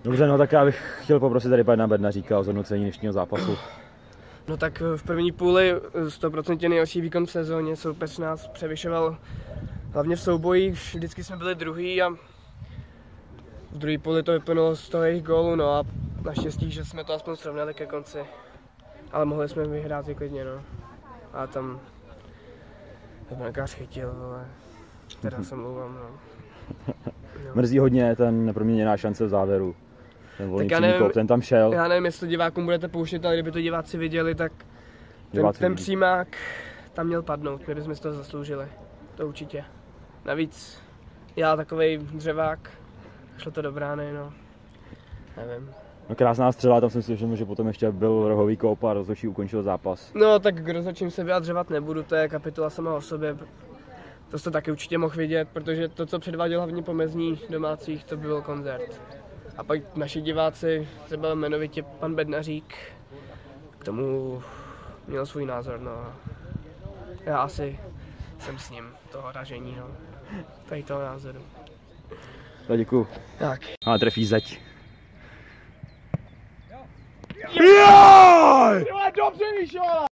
Dobře, no tak já bych chtěl poprosit tady pana Bednaříka o zhodnocení dnešního zápasu. No tak v první půli 100% nejhorší výkon v sezóně, soupeř nás převyšoval hlavně v soubojích, vždycky jsme byli druhý a v druhé půli to vyplnulo z toho jejich gólu, no a naštěstí, že jsme to aspoň srovnali ke konci, ale mohli jsme vyhrát i klidně, no. A tam brankář chytil, ale teda se mluvám, no. Mrzí hodně ten neproměněná šance v závěru. Ten volný kop, ten tam šel. Já nevím, jestli divákům budete pouštět, ale kdyby to diváci viděli, tak ten přímák tam měl padnout, my bychom si to zasloužili, to určitě. Navíc já takovej dřevák, šlo to do brány, no, nevím. No krásná střela, tam jsem si všiml, že potom ještě byl rohový kop a rozhodčí ukončil zápas. No tak k rozhodčím se vyjadřovat nebudu, to je kapitola sama o sobě. To jste taky určitě mohl vidět, protože to, co předváděl hlavně pomezní domácích, to byl koncert. A pak naši diváci, třeba jmenovitě pan Bednařík, k tomu měl svůj názor, no. Já asi jsem s ním toho ražení, no. Tady toho názoru. No, děkuju. Tak. A trefí zeď. Jo! Dobře, Míšo!